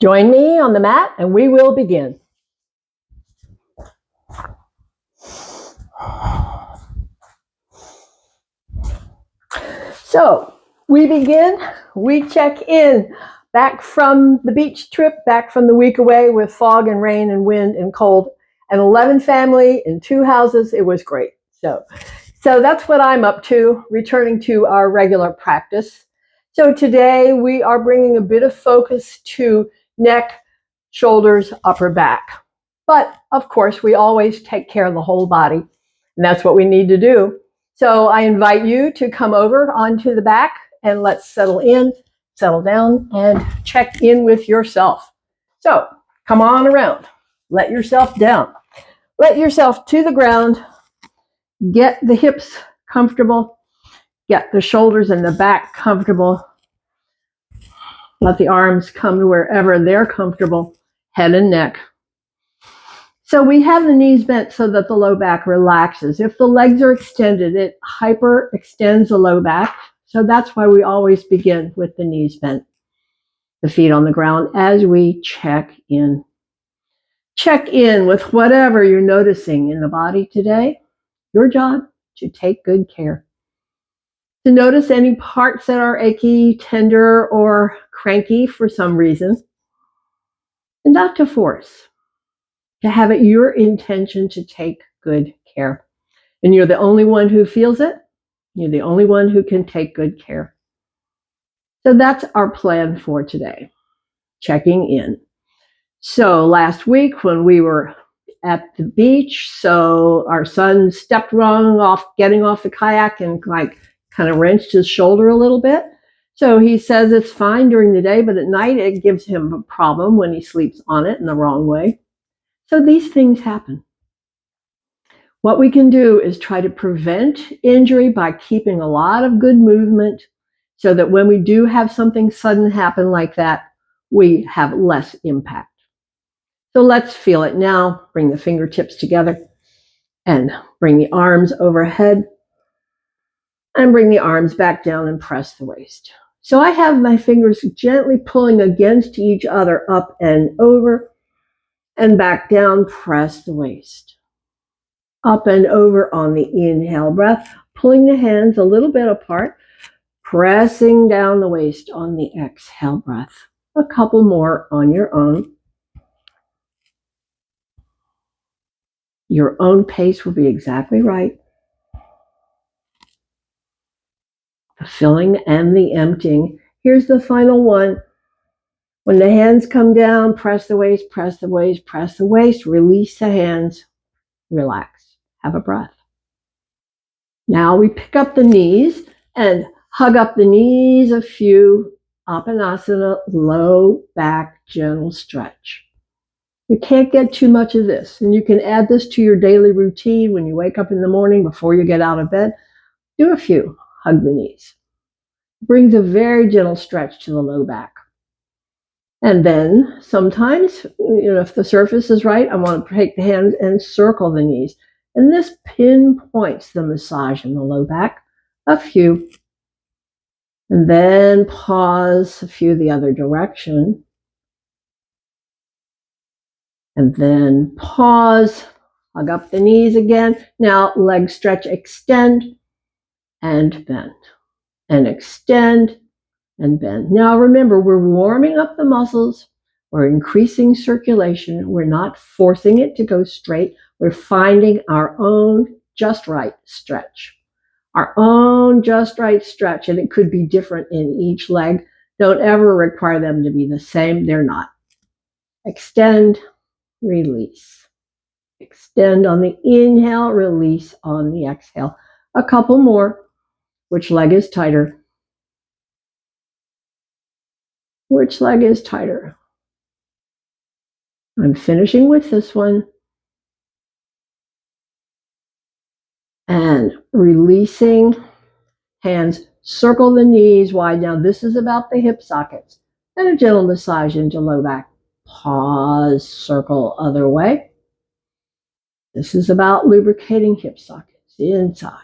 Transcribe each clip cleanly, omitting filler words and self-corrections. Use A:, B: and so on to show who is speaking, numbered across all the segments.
A: Join me on the mat and we will begin. So we begin, we check in back from the beach trip, back from the week away with fog and rain and wind and cold, and 11 family in 2 houses. It was great. So that's what I'm up to, returning to our regular practice. So today we are bringing a bit of focus to neck, shoulders, upper back. But of course, we always take care of the whole body, and that's what we need to do. So I invite you to come over onto the back and let's settle in, settle down, and check in with yourself. So come on around, let yourself down, let yourself to the ground, get the hips comfortable, get the shoulders and the back comfortable, let the arms come to wherever they're comfortable, head and neck. So we have the knees bent so that the low back relaxes. If the legs are extended, it hyper extends the low back. So that's why we always begin with the knees bent, the feet on the ground as we check in. Check in with whatever you're noticing in the body today. Your job to take good care. To notice any parts that are achy, tender, or cranky for some reason. And not to force. To have it your intention to take good care. And you're the only one who feels it. You're the only one who can take good care. So that's our plan for today. Checking in. So last week when we were at the beach, so our son stepped wrong getting off the kayak and kind of wrenched his shoulder a little bit. So he says it's fine during the day, but at night it gives him a problem when he sleeps on it in the wrong way. So these things happen. What we can do is try to prevent injury by keeping a lot of good movement so that when we do have something sudden happen like that, we have less impact. So let's feel it now. Bring the fingertips together and bring the arms overhead and bring the arms back down and press the waist. So I have my fingers gently pulling against each other, up and over and back down, press the waist. Up and over on the inhale breath, pulling the hands a little bit apart, pressing down the waist on the exhale breath. A couple more on your own. Your own pace will be exactly right. The filling and the emptying. Here's the final one. When the hands come down, press the waist, press the waist, press the waist, release the hands, relax, have a breath. Now we pick up the knees and hug up the knees a few. Apanasana, low back, gentle stretch. You can't get too much of this, and you can add this to your daily routine when you wake up in the morning before you get out of bed. Do a few, hug the knees. Brings a very gentle stretch to the low back. And then sometimes, if the surface is right, I want to take the hands and circle the knees. And this pinpoints the massage in the low back. A few. And then pause a few the other direction. And then pause, hug up the knees again. Now leg stretch, extend and bend. And extend and bend. Now remember, we're warming up the muscles. We're increasing circulation. We're not forcing it to go straight. We're finding our own just right stretch. Our own just right stretch, and it could be different in each leg. Don't ever require them to be the same. They're not. Extend, release. Extend on the inhale, release on the exhale. A couple more. Which leg is tighter? Which leg is tighter? I'm finishing with this one. And releasing, hands circle the knees wide. Now this is about the hip sockets. And a gentle massage into low back. Pause, circle other way. This is about lubricating hip sockets inside.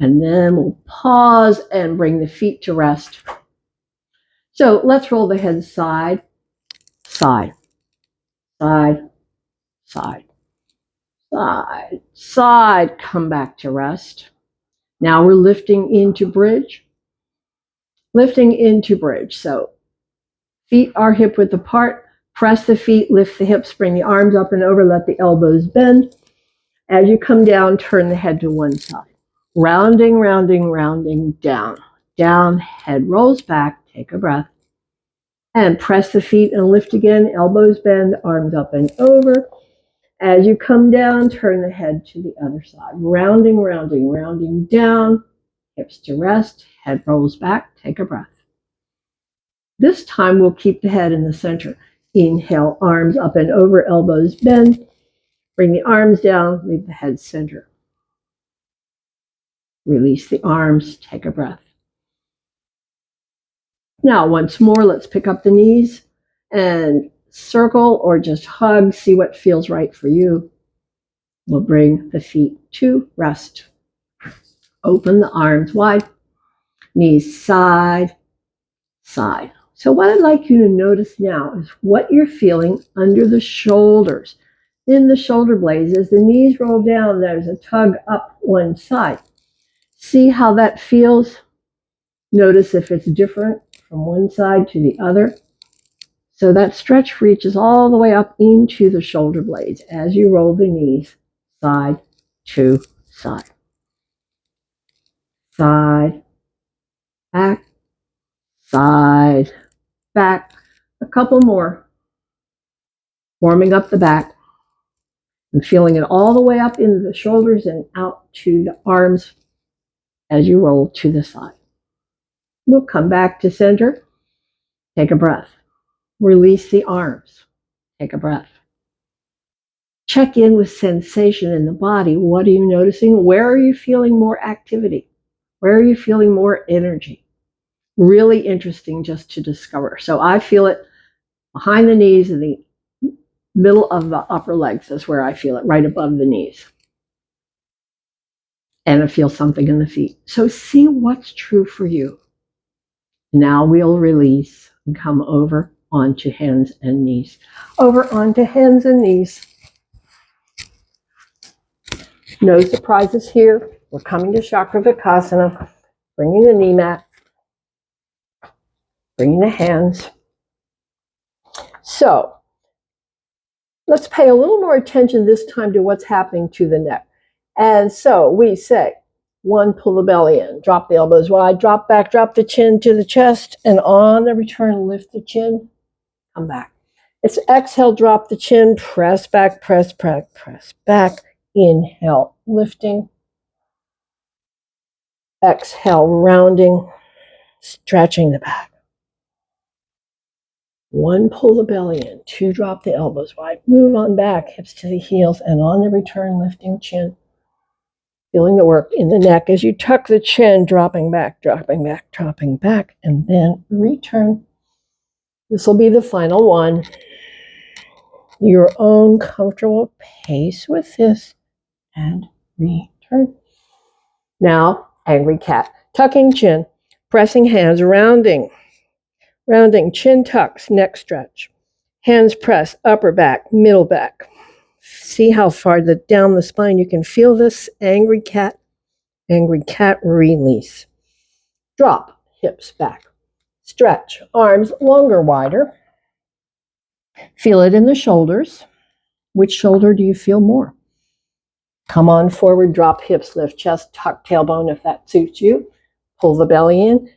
A: And then we'll pause and bring the feet to rest. So let's roll the head side, side, side, side, side, side. Come back to rest. Now we're lifting into bridge. Lifting into bridge. So feet are hip width apart. Press the feet, lift the hips, bring the arms up and over, let the elbows bend. As you come down, turn the head to one side. Rounding, rounding, rounding, down. Down, head rolls back, take a breath. And press the feet and lift again, elbows bend, arms up and over. As you come down, turn the head to the other side. Rounding, rounding, rounding down, hips to rest, head rolls back, take a breath. This time we'll keep the head in the center. Inhale, arms up and over, elbows bend. Bring the arms down, leave the head center. Release the arms, take a breath. Now, once more, let's pick up the knees and circle or just hug, see what feels right for you. We'll bring the feet to rest. Open the arms wide, knees side, side. So what I'd like you to notice now is what you're feeling under the shoulders. In the shoulder blades, as the knees roll down, there's a tug up one side. See how that feels? Notice if it's different from one side to the other. So that stretch reaches all the way up into the shoulder blades as you roll the knees side to side. Side, back, side, back. A couple more. Warming up the back and feeling it all the way up into the shoulders and out to the arms as you roll to the side. We'll come back to center. Take a breath. Release the arms. Take a breath. Check in with sensation in the body. What are you noticing? Where are you feeling more activity? Where are you feeling more energy? Really interesting just to discover. So I feel it behind the knees and the middle of the upper legs is where I feel it, right above the knees. And I feel something in the feet. So see what's true for you. Now we'll release and come over onto hands and knees. Over onto hands and knees. No surprises here. We're coming to Chakravarkasana, bringing the knee mat, bringing the hands. So let's pay a little more attention this time to what's happening to the neck. And so we say, one, pull the belly in, drop the elbows wide, drop back, drop the chin to the chest, and on the return, lift the chin, come back. It's exhale, drop the chin, press back, press back, press back. Inhale, lifting. Exhale, rounding, stretching the back. One, pull the belly in. Two, drop the elbows wide. Move on back, hips to the heels, and on the return, lifting chin. Feeling the work in the neck as you tuck the chin, dropping back, dropping back, dropping back, and then return. This will be the final one. Your own comfortable pace with this, and return. Now, angry cat. Tucking chin, pressing hands, rounding, chin tucks, neck stretch. Hands press, upper back, middle back. See how far down the spine you can feel this. Angry cat, release. Drop, hips back. Stretch, arms longer, wider. Feel it in the shoulders. Which shoulder do you feel more? Come on forward, drop hips, lift chest, tuck tailbone if that suits you. Pull the belly in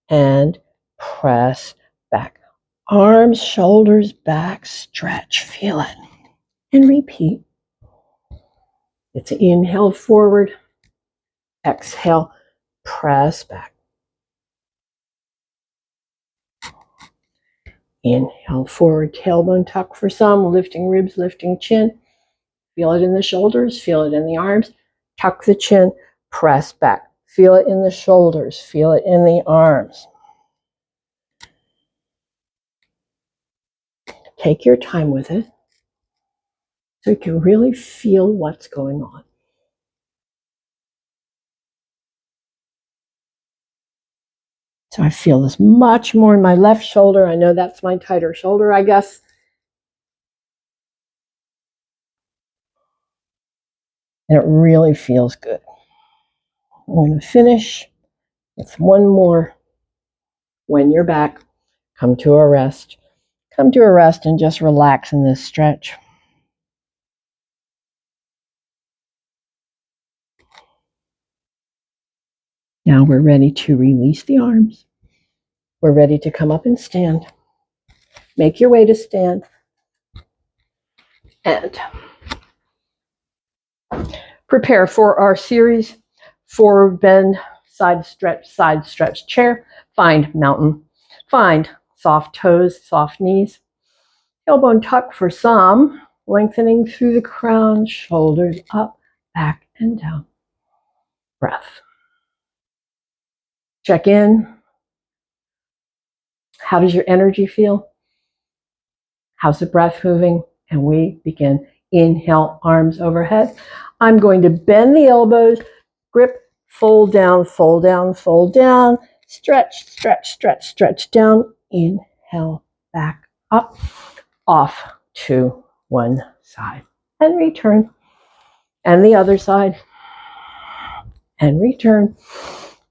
A: and press back. Arms, shoulders, back, stretch, feel it. And repeat. It's inhale forward, exhale, press back. Inhale forward, tailbone tuck for some, lifting ribs, lifting chin. Feel it in the shoulders, feel it in the arms. Tuck the chin, press back. Feel it in the shoulders, feel it in the arms. Take your time with it so you can really feel what's going on. So I feel this much more in my left shoulder. I know that's my tighter shoulder, I guess. And it really feels good. I'm going to finish with one more. When you're back, come to a rest. Come to a rest and just relax in this stretch. Now we're ready to release the arms. We're ready to come up and stand. Make your way to stand. And prepare for our series. Forward bend, side stretch chair. Find mountain. Find soft toes, soft knees. Tailbone tuck for some. Lengthening through the crown, shoulders up, back, and down. Breath. Check in. How does your energy feel? How's the breath moving? And we begin. Inhale, arms overhead. I'm going to bend the elbows, grip, fold down, fold down, fold down, stretch, stretch, stretch, stretch down. Inhale, back up, off to one side and return. And the other side and return.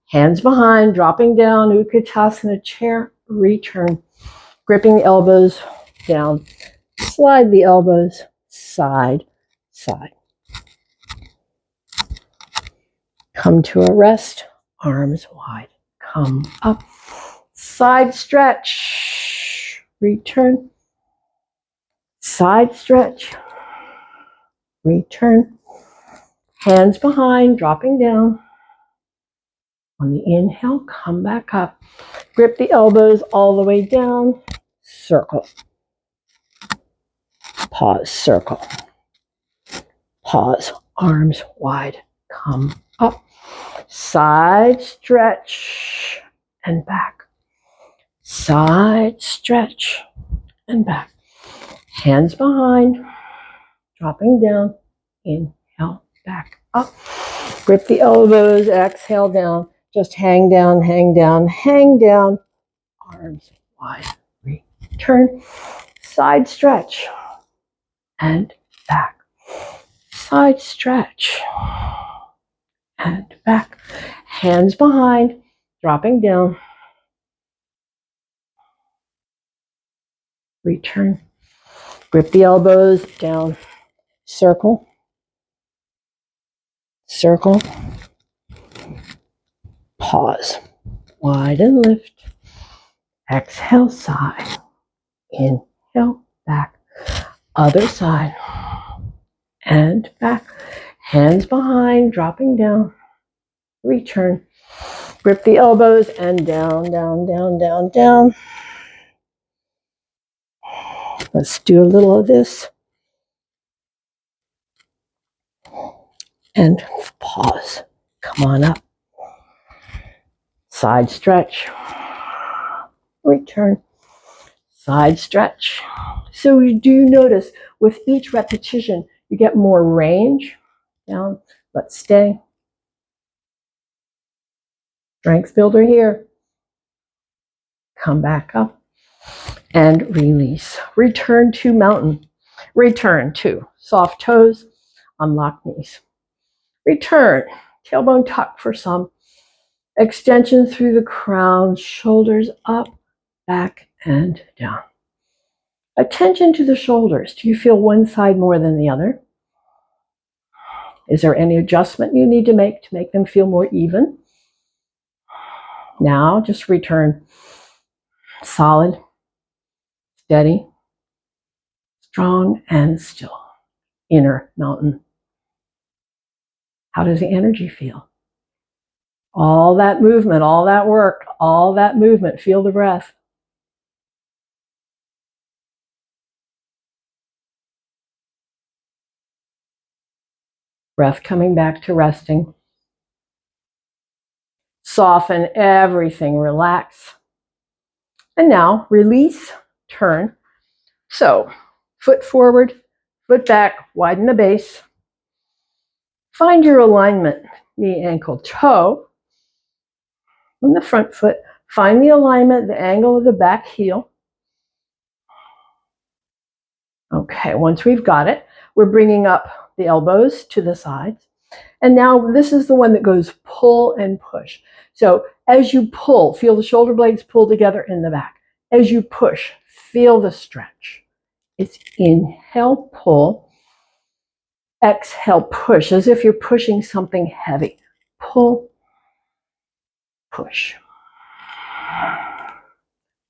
A: Hands behind, dropping down, Utkatasana chair, return. Gripping the elbows down, slide the elbows side, side. Come to a rest, arms wide. Come up, side stretch, return. Side stretch, return. Hands behind, dropping down. On the inhale, come back up. Grip the elbows all the way down. Circle. Pause, circle. Pause, arms wide. Come up. Side stretch and back. Side stretch and back. Hands behind, dropping down. Inhale, back up. Grip the elbows, exhale down. Just hang down, hang down, hang down. Arms wide. Return. Side stretch and back. Side stretch and back. Hands behind, dropping down. Return. Grip the elbows down. Circle. Circle. Pause. Wide and lift. Exhale, side. Inhale, back. Other side. And back. Hands behind, dropping down. Return. Grip the elbows and down, down, down, down, down. Let's do a little of this. And pause. Come on up. Side stretch. Return. Side stretch. So you do notice with each repetition, you get more range. Down. Let's stay. Strength builder here. Come back up. And release. Return to mountain. Return to soft toes. Unlock knees. Return. Tailbone tuck for some. Extension through the crown. Shoulders up, back, and down. Attention to the shoulders. Do you feel one side more than the other? Is there any adjustment you need to make them feel more even? Now just return solid, steady, strong, and still. Inner mountain. How does the energy feel? All that movement, all that work, all that movement. Feel the breath. Breath coming back to resting. Soften everything, relax. And now release, turn. So foot forward, foot back, widen the base. Find your alignment, knee, ankle, toe. On the front foot, Find the alignment, the angle of the back heel. Okay, once we've got it, we're bringing up the elbows to the sides. And now this is the one that goes pull and push. So as you pull, feel the shoulder blades pull together in the back. As you push, feel the stretch. It's inhale, pull. Exhale, push, as if you're pushing something heavy. Pull, push.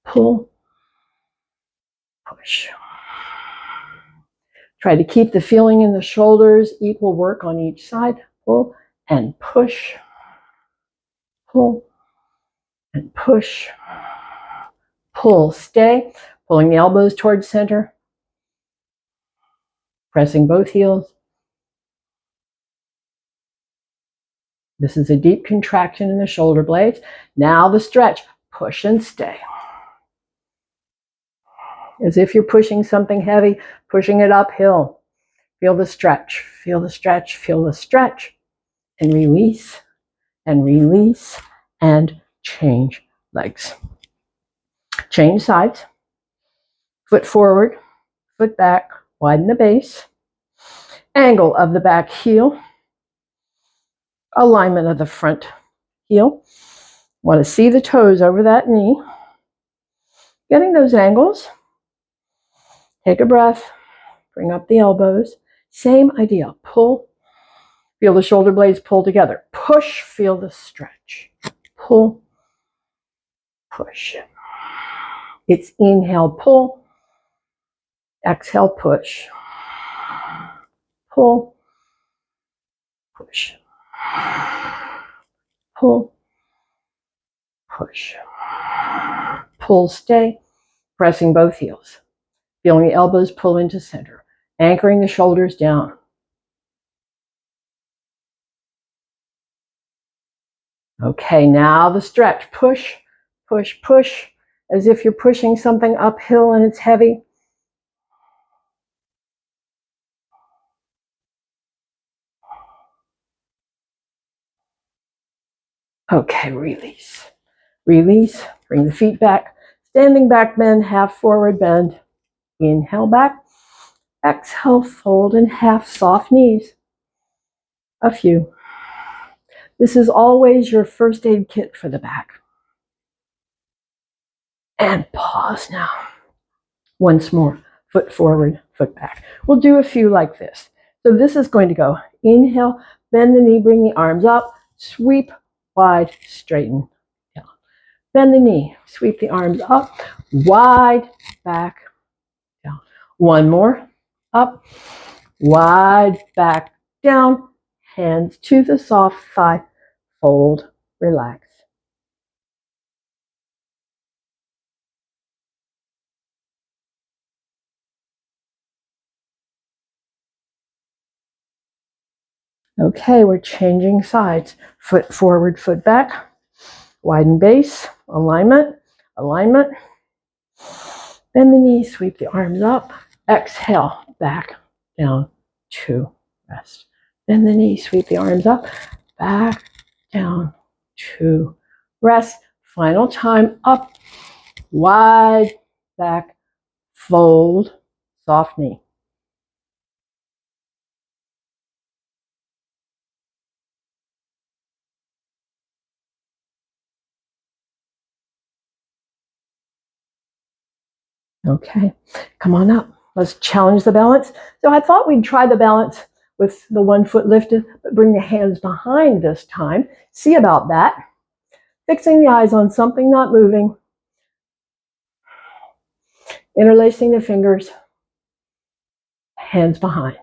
A: Pull, push. Try to keep the feeling in the shoulders, equal work on each side. Pull and push. Pull and push. Pull, stay. Pulling the elbows towards center. Pressing both heels. This is a deep contraction in the shoulder blades. Now the stretch. Push and stay. As if you're pushing something heavy, pushing it uphill. Feel the stretch, feel the stretch, feel the stretch. And release, and change legs. Change sides. Foot forward, foot back, widen the base. Angle of the back heel. Alignment of the front heel. Want to see the toes over that knee. Getting those angles. Take a breath. Bring up the elbows. Same idea. Pull. Feel the shoulder blades pull together. Push. Feel the stretch. Pull. Push. It's inhale, pull. Exhale, push. Pull. Push. Pull. Push. Pull, stay. Pressing both heels. Feeling the elbows pull into center. Anchoring the shoulders down. Okay, now the stretch. Push, push, push. As if you're pushing something uphill and it's heavy. Okay, release. Release. Bring the feet back. Standing back bend, half forward bend. Inhale back. Exhale, fold in half, soft knees. A few. This is always your first aid kit for the back. And pause now. Once more, foot forward, foot back. We'll do a few like this. So this is going to go inhale, bend the knee, bring the arms up, sweep, wide, straighten, down. Bend the knee, sweep the arms up, wide, back, down. One more, up, wide, back, down. Hands to the soft thigh, fold, relax. Okay, we're changing sides. Foot forward, foot back. Widen base, alignment, alignment. Bend the knee, sweep the arms up. Exhale, back, down, two, rest. Bend the knee, sweep the arms up. Back, down, two, rest. Final time, up, wide, back, fold, soft knee. Okay, come on up. Let's challenge the balance. So I thought we'd try the balance with the one foot lifted, but bring the hands behind this time. See about that. Fixing the eyes on something not moving. Interlacing the fingers. Hands behind.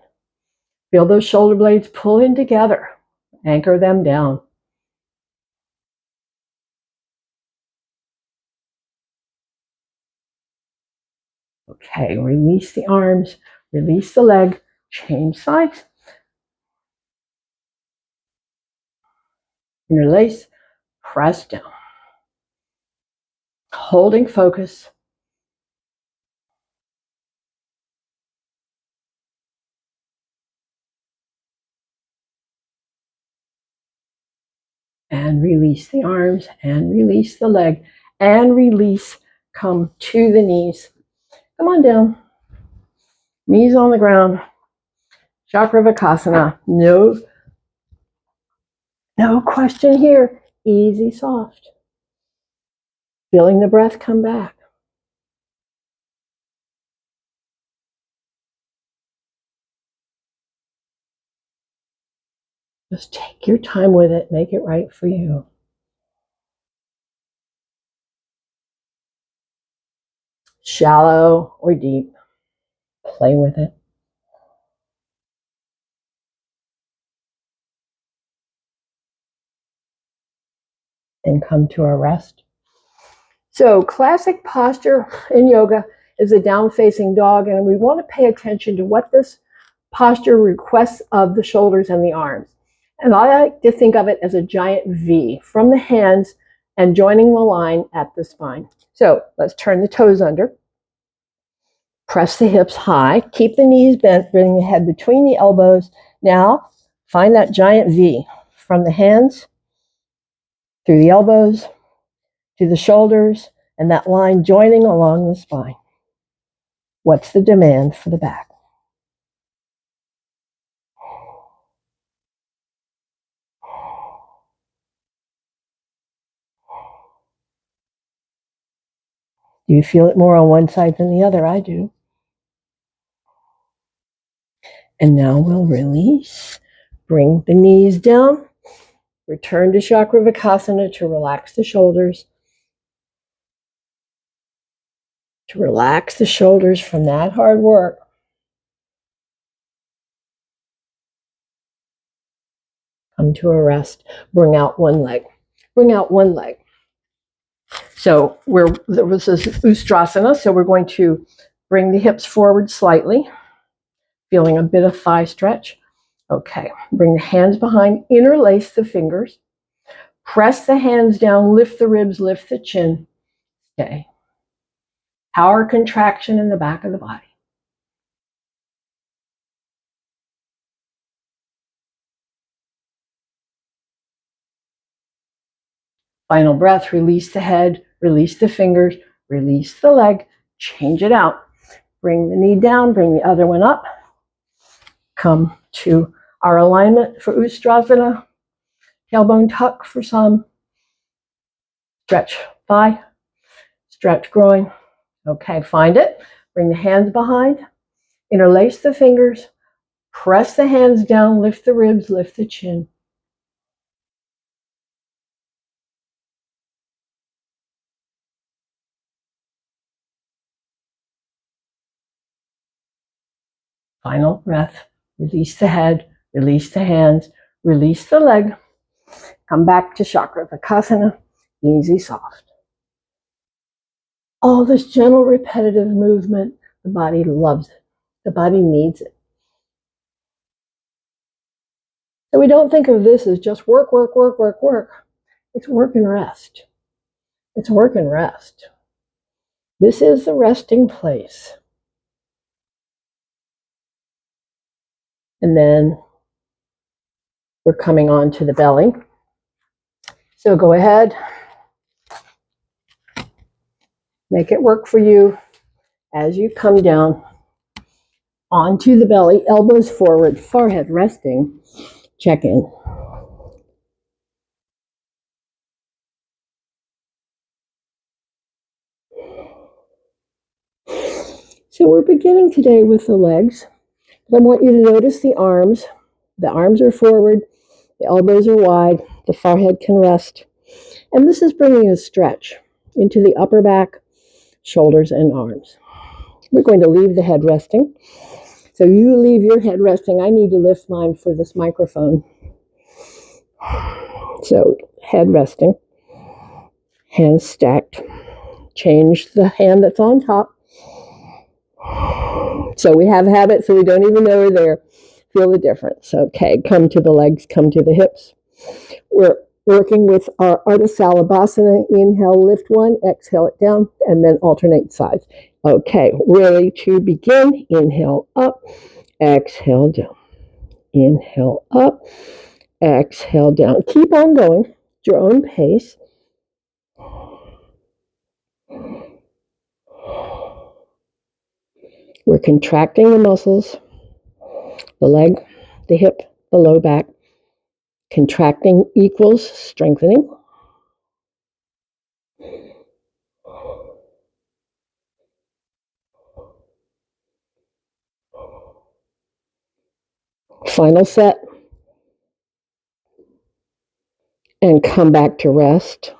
A: Feel those shoulder blades pull in together. Anchor them down. Okay, release the arms, release the leg, change sides. Interlace, press down. Holding focus. And release the arms and release the leg. and release. Come to the knees. Come on down. Knees on the ground. Chakravarkasana. No question here. Easy, soft. Feeling the breath come back. Just take your time with it. Make it right for you. Shallow or deep. Play with it. And come to a rest. So classic posture in yoga is a down-facing dog, and we want to pay attention to what this posture requests of the shoulders and the arms. And I like to think of it as a giant V from the hands and joining the line at the spine. So let's turn the toes under. Press the hips high. Keep the knees bent, bring the head between the elbows. Now find that giant V from the hands through the elbows to the shoulders, and that line joining along the spine. What's the demand for the back? Do you feel it more on one side than the other? I do. And now we'll release. Bring the knees down. Return to Chakravarkasana to relax the shoulders. To relax the shoulders from that hard work. Come to a rest. Bring out one leg. Bring out one leg. So this is Ustrasana, so we're going to bring the hips forward slightly, feeling a bit of thigh stretch. Okay, bring the hands behind, interlace the fingers, press the hands down, lift the ribs, lift the chin. Okay. Power contraction in the back of the body. Final breath, release the head, release the fingers, release the leg, change it out. Bring the knee down, bring the other one up. Come to our alignment for Ustrasana. Tailbone tuck for some. Stretch thigh, stretch groin. Okay, find it. Bring the hands behind, interlace the fingers, press the hands down, lift the ribs, lift the chin. Final breath. Release the head, release the hands, release the leg. Come back to Chakravarkasana, easy, soft. All this gentle, repetitive movement, the body loves it. The body needs it. So we don't think of this as just work, work, work, work, work. It's work and rest. It's work and rest. This is the resting place. And then we're coming on to the belly. So go ahead. Make it work for you as you come down onto the belly, elbows forward, forehead resting. Check in. So we're beginning today with the legs. I want you to notice the arms. The arms are forward, the elbows are wide, the forehead can rest. And this is bringing a stretch into the upper back, shoulders, and arms. We're going to leave the head resting. So you leave your head resting. I need to lift mine for this microphone. So head resting, hands stacked. Change the hand that's on top. So we have habits so we don't even know we're there. Feel the difference. Okay, come to the legs, come to the hips. We're working with our Ardha Salabhasana. Inhale, lift one, exhale it down, and then alternate sides. Okay, ready to begin. Inhale up, exhale down. Inhale up, exhale down. Keep on going at your own pace. We're contracting the muscles, the leg, the hip, the low back. Contracting equals strengthening. Final set. And come back to rest.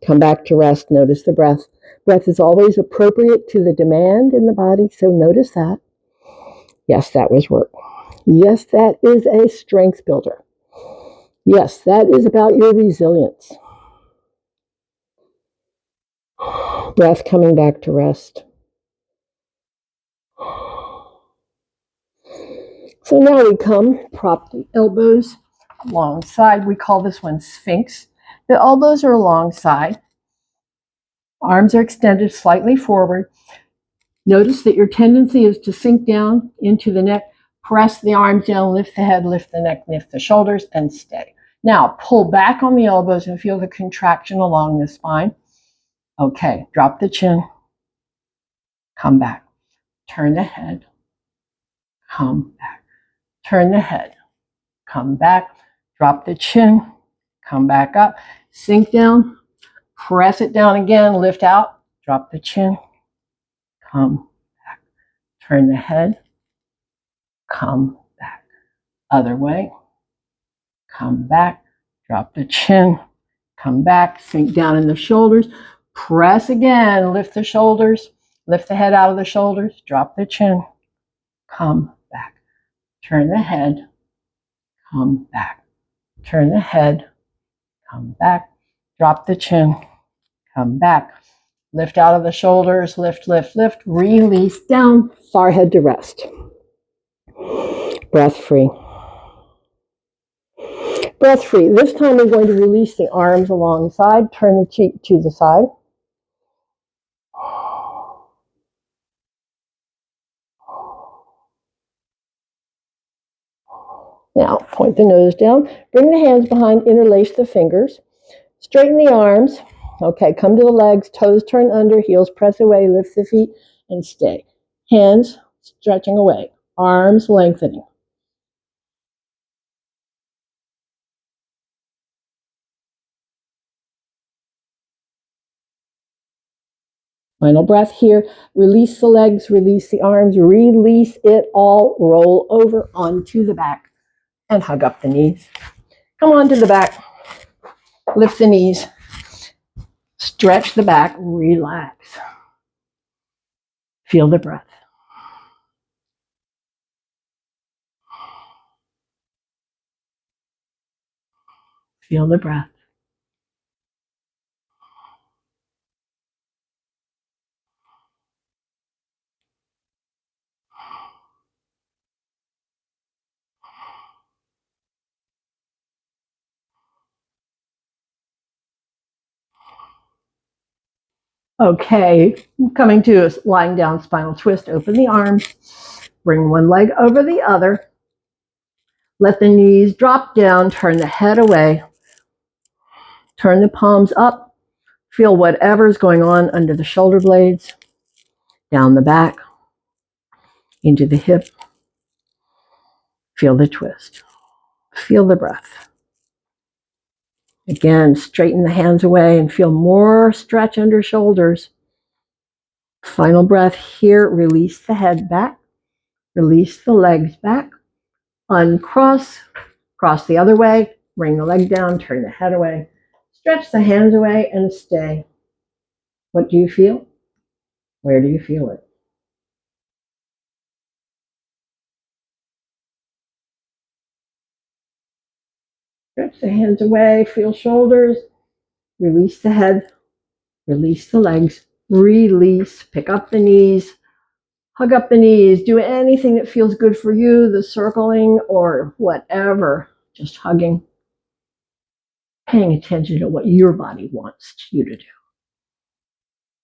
A: Come back to rest. Notice the breath. Breath is always appropriate to the demand in the body, so notice that. Yes, that was work. Yes, that is a strength builder. Yes, that is about your resilience. Breath coming back to rest. So now we come, prop the elbows alongside. We call this one Sphinx. The elbows are alongside. Arms are extended slightly forward. Notice that your tendency is to sink down into the neck. Press the arms down, lift the head, lift the neck, lift the shoulders, and stay. Now, pull back on the elbows and feel the contraction along the spine. Okay, drop the chin. Come back. Turn the head. Come back. Turn the head. Come back. Drop the chin. Come back up. Sink down. Press it down again. Lift out. Drop the chin. Come back. Turn the head. Come back. Other way. Come back. Drop the chin. Come back. Sink down in the shoulders. Press again. Lift the shoulders. Lift the head out of the shoulders. Drop the chin. Come back. Turn the head. Come back. Turn the head. Come back. Drop the chin. Come back. Lift out of the shoulders. Lift, lift, lift. Release down. Forehead to rest. Breath free. Breath free. This time we're going to release the arms alongside. Turn the cheek to the side. Now, point the nose down. Bring the hands behind. Interlace the fingers. Straighten the arms. Okay, come to the legs. Toes turn under. Heels press away. Lift the feet and stay. Hands stretching away. Arms lengthening. Final breath here. Release the legs. Release the arms. Release it all. Roll over onto the back and hug up the knees. Come on to the back. Lift the knees. Stretch the back. Relax. Feel the breath. Feel the breath. Okay, coming to a lying down spinal twist. Open the arms. Bring one leg over the other. Let the knees drop down. Turn the head away. Turn the palms up. Feel whatever's going on under the shoulder blades, down the back, into the hip. Feel the twist. Feel the breath. Again, straighten the hands away and feel more stretch under shoulders. Final breath here. Release the head back. Release the legs back. Uncross. Cross the other way. Bring the leg down. Turn the head away. Stretch the hands away and stay. What do you feel? Where do you feel it? Stretch the hands away. Feel shoulders. Release the head. Release the legs. Release. Pick up the knees. Hug up the knees. Do anything that feels good for you, the circling or whatever. Just hugging. Paying attention to what your body wants you to do.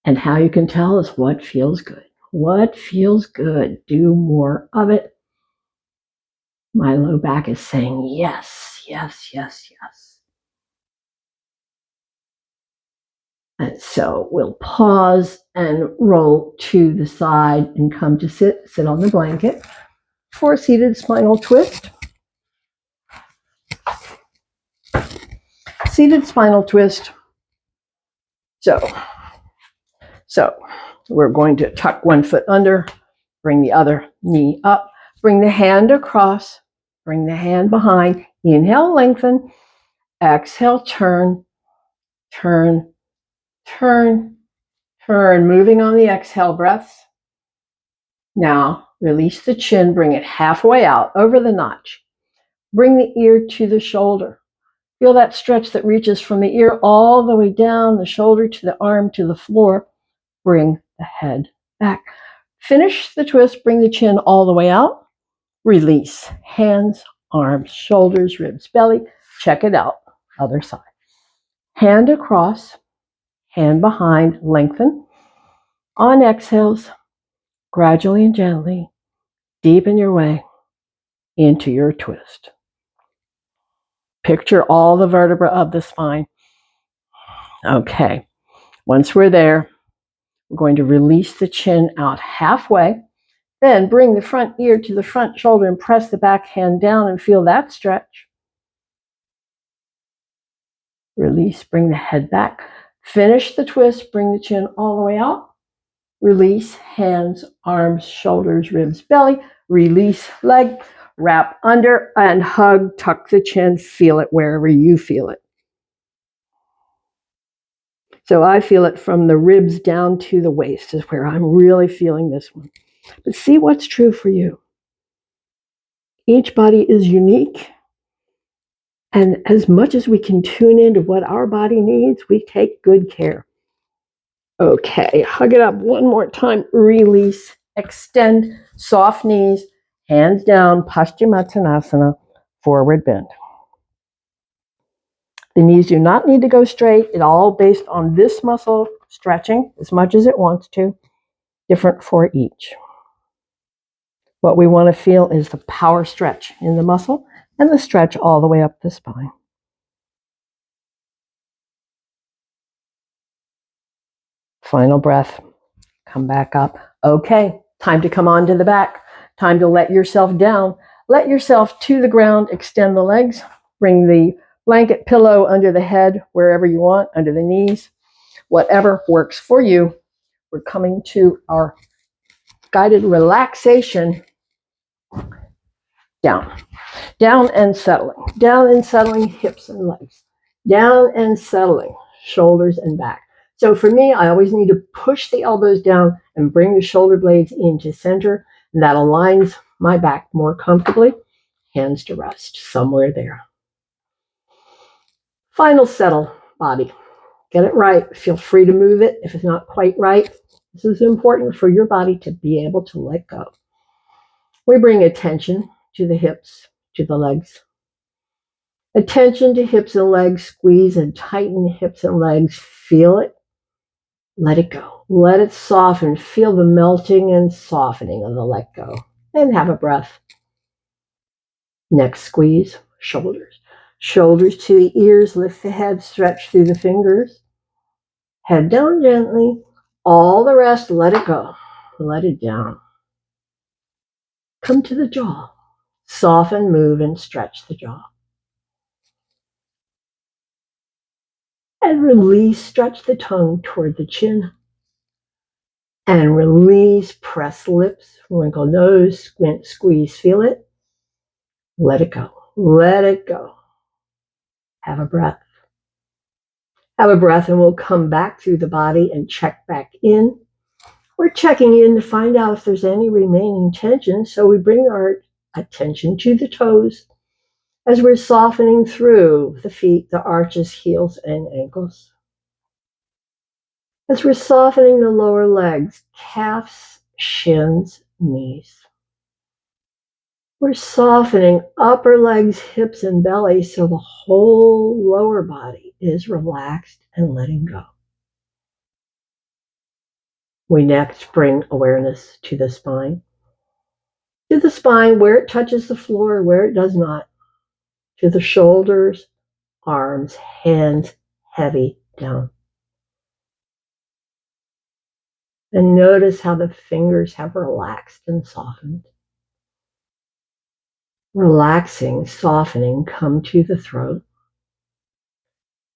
A: And how you can tell is what feels good. What feels good? Do more of it. My low back is saying yes, yes, yes, yes. And so we'll pause and roll to the side and come to sit on the blanket for a seated spinal twist. Seated spinal twist. So we're going to tuck one foot under, bring the other knee up, bring the hand across, bring the hand behind. Inhale, lengthen. Exhale, turn, turn, turn, turn. Moving on the exhale breaths. Now, release the chin, bring it halfway out over the notch. Bring the ear to the shoulder. Feel that stretch that reaches from the ear all the way down, the shoulder to the arm to the floor. Bring the head back. Finish the twist, bring the chin all the way out. Release. Hands, arms, shoulders, ribs, belly. Check it out. Other side. Hand across, hand behind, lengthen. On exhales, gradually and gently, deepen your way into your twist. Picture all the vertebrae of the spine. Okay, once we're there, we're going to release the chin out halfway. Then bring the front ear to the front shoulder and press the back hand down and feel that stretch. Release, bring the head back. Finish the twist, bring the chin all the way out. Release, hands, arms, shoulders, ribs, belly. Release, leg. Wrap under and hug, tuck the chin, feel it wherever you feel it. So I feel it from the ribs down to the waist is where I'm really feeling this one. But see what's true for you. Each body is unique. And as much as we can tune into what our body needs, we take good care. Okay, hug it up one more time. Release, extend, soft knees, hands down, Paschimottanasana, forward bend. The knees do not need to go straight. It's all based on this muscle stretching as much as it wants to, different for each. What we want to feel is the power stretch in the muscle and the stretch all the way up the spine. Final breath. Come back up. Okay, time to come on to the back. Time to let yourself down. Let yourself to the ground. Extend the legs. Bring the blanket pillow under the head, wherever you want, under the knees. Whatever works for you. We're coming to our guided relaxation. Down. Down and settling. Down and settling, hips and legs. Down and settling, shoulders and back. So for me, I always need to push the elbows down and bring the shoulder blades into center. And that aligns my back more comfortably. Hands to rest, somewhere there. Final settle, body. Get it right. Feel free to move it if it's not quite right. This is important for your body to be able to let go. We bring attention to the hips, to the legs. Attention to hips and legs. Squeeze and tighten hips and legs. Feel it. Let it go. Let it soften. Feel the melting and softening of the let go. And have a breath. Neck squeeze. Shoulders. Shoulders to the ears. Lift the head. Stretch through the fingers. Head down gently. All the rest, let it go. Let it down. Come to the jaw. Soften, move, and stretch the jaw. And release, stretch the tongue toward the chin. And release, press lips, wrinkle nose, squint, squeeze, feel it. Let it go. Let it go. Have a breath. Have a breath and we'll come back through the body and check back in. We're checking in to find out if there's any remaining tension. So we bring our attention to the toes as we're softening through the feet, the arches, heels, and ankles. As we're softening the lower legs, calves, shins, knees. We're softening upper legs, hips, and belly so the whole lower body is relaxed and letting go. We next bring awareness to the spine. To the spine where it touches the floor, where it does not. To the shoulders, arms, hands, heavy down. And notice how the fingers have relaxed and softened. Relaxing, softening, come to the throat,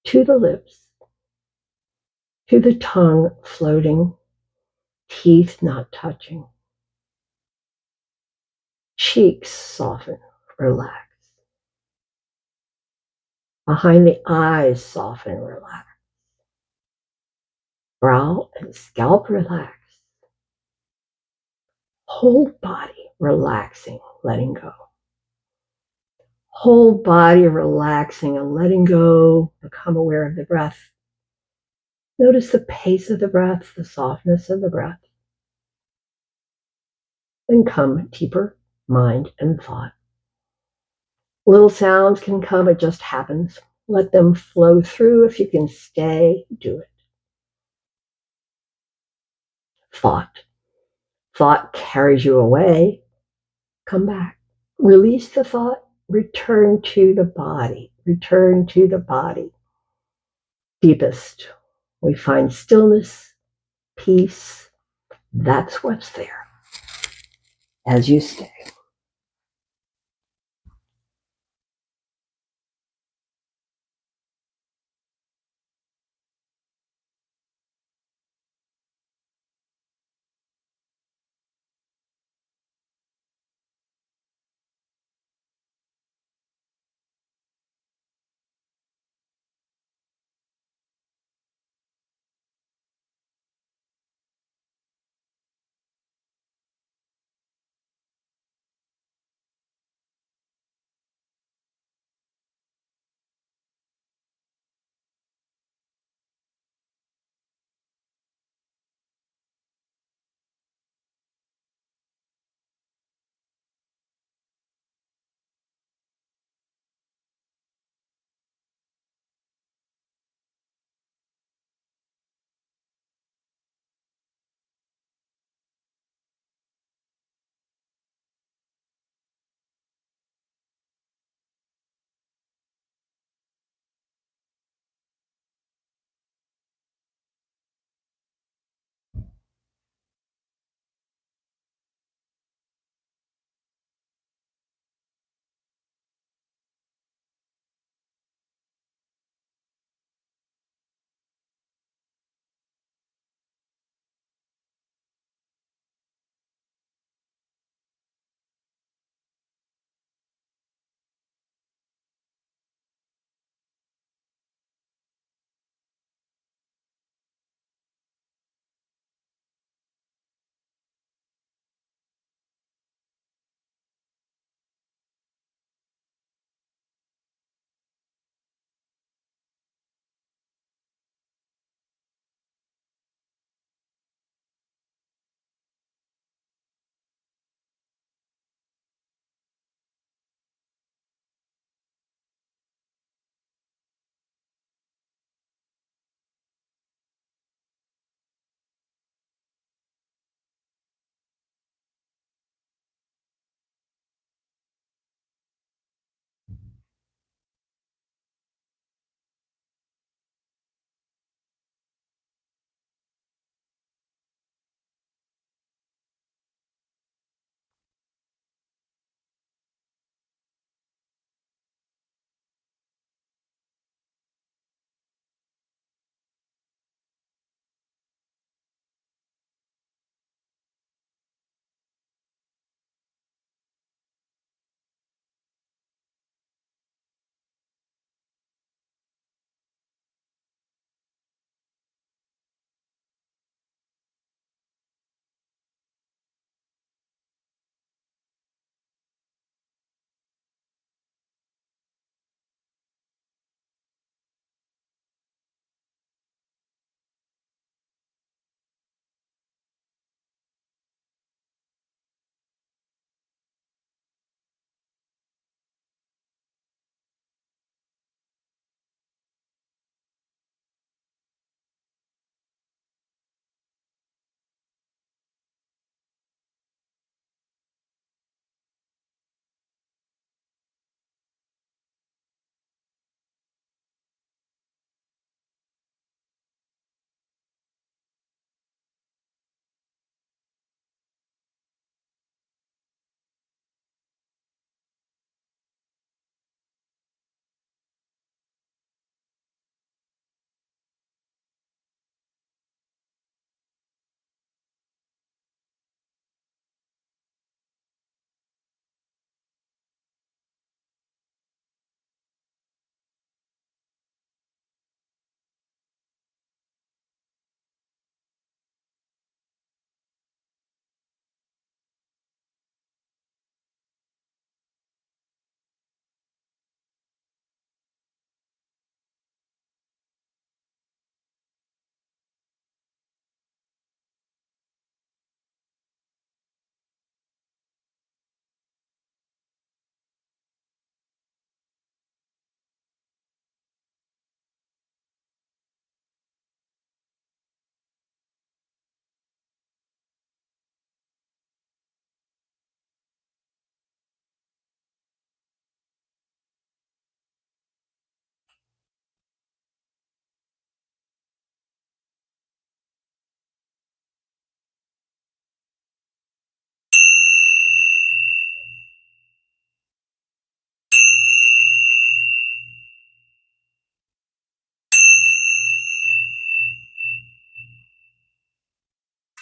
A: to the lips, to the tongue floating, teeth not touching. Cheeks soften, relax. Behind the eyes soften, relax. Brow and scalp relax. Whole body relaxing, letting go. Whole body relaxing and letting go. Become aware of the breath. Notice the pace of the breath, the softness of the breath. Then come deeper mind and thought. Little sounds can come, it just happens. Let them flow through. If you can stay, do it. Thought. Thought carries you away. Come back. Release the thought. Return to the body. Return to the body. Deepest. We find stillness, peace. That's what's there as you stay.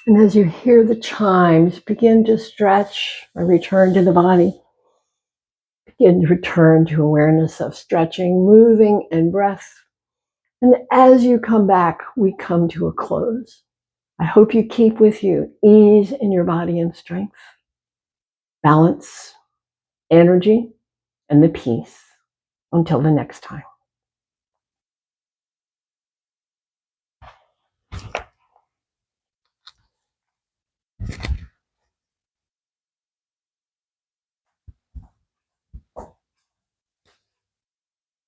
A: And as you hear the chimes, begin to stretch and return to the body. Begin to return to awareness of stretching, moving, and breath. And as you come back, we come to a close. I hope you keep with you ease in your body and strength, balance, energy, and the peace. Until the next time.